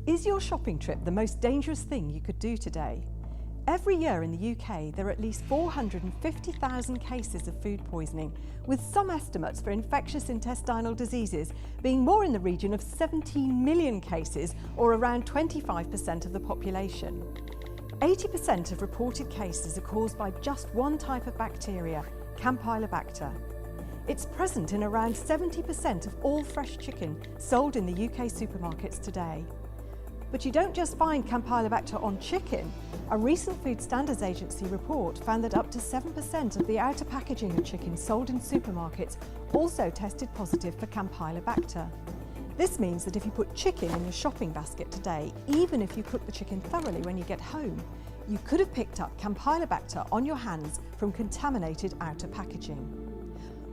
Is your shopping trip the most dangerous thing you could do today? Every year in the UK, there are at least 450,000 cases of food poisoning, with some estimates for infectious intestinal diseases being more in the region of 17 million cases, or around 25% of the population. 80% of reported cases are caused by just one type of bacteria, Campylobacter. It's present in around 70% of all fresh chicken sold in the UK supermarkets today. But you don't just find Campylobacter on chicken. A recent Food Standards Agency report found that up to 7% of the outer packaging of chicken sold in supermarkets also tested positive for Campylobacter. This means that if you put chicken in your shopping basket today, even if you cook the chicken thoroughly when you get home, you could have picked up Campylobacter on your hands from contaminated outer packaging.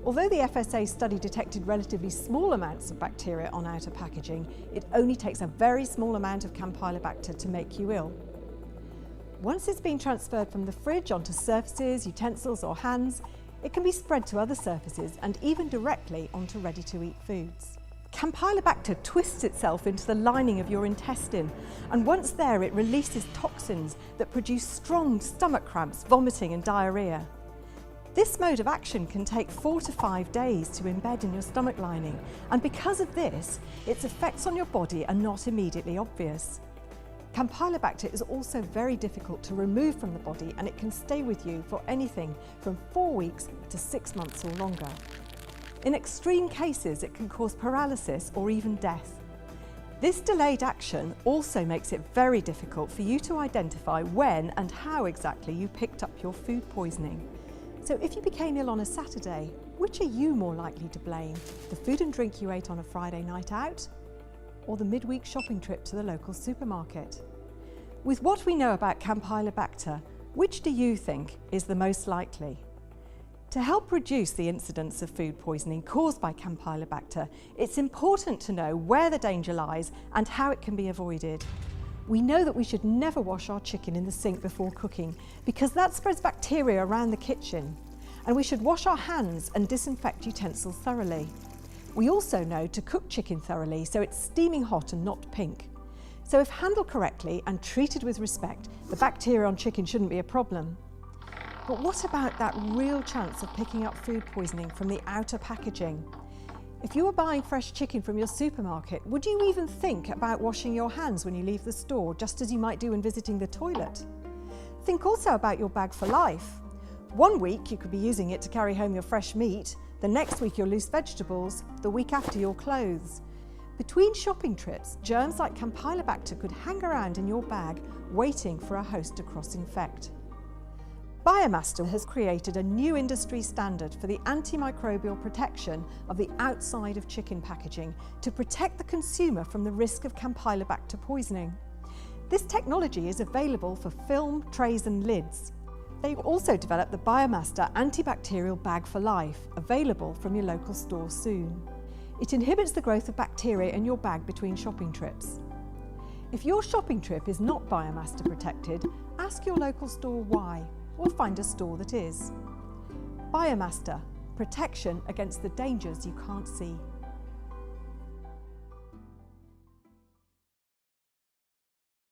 Although the FSA study detected relatively small amounts of bacteria on outer packaging, it only takes a very small amount of Campylobacter to make you ill. Once it's been transferred from the fridge onto surfaces, utensils or hands, it can be spread to other surfaces and even directly onto ready-to-eat foods. Campylobacter twists itself into the lining of your intestine, and once there it releases toxins that produce strong stomach cramps, vomiting and diarrhoea. This mode of action can take 4 to 5 days to embed in your stomach lining, and because of this, its effects on your body are not immediately obvious. Campylobacter is also very difficult to remove from the body, and it can stay with you for anything from 4 weeks to 6 months or longer. In extreme cases, it can cause paralysis or even death. This delayed action also makes it very difficult for you to identify when and how exactly you picked up your food poisoning. So if you became ill on a Saturday, which are you more likely to blame? The food and drink you ate on a Friday night out, or the midweek shopping trip to the local supermarket? With what we know about Campylobacter, which do you think is the most likely? To help reduce the incidence of food poisoning caused by Campylobacter, it's important to know where the danger lies and how it can be avoided. We know that we should never wash our chicken in the sink before cooking, because that spreads bacteria around the kitchen. And we should wash our hands and disinfect utensils thoroughly. We also know to cook chicken thoroughly so it's steaming hot and not pink. So if handled correctly and treated with respect, the bacteria on chicken shouldn't be a problem. But what about that real chance of picking up food poisoning from the outer packaging? If you were buying fresh chicken from your supermarket, would you even think about washing your hands when you leave the store, just as you might do when visiting the toilet? Think also about your bag for life. One week you could be using it to carry home your fresh meat, the next week your loose vegetables, the week after your clothes. Between shopping trips, germs like Campylobacter could hang around in your bag, waiting for a host to cross-infect. Biomaster has created a new industry standard for the antimicrobial protection of the outside of chicken packaging to protect the consumer from the risk of Campylobacter poisoning. This technology is available for film, trays and lids. They've also developed the Biomaster antibacterial bag for life, available from your local store soon. It inhibits the growth of bacteria in your bag between shopping trips. If your shopping trip is not Biomaster protected, ask your local store why, or find a store that is. Biomaster, protection against the dangers you can't see.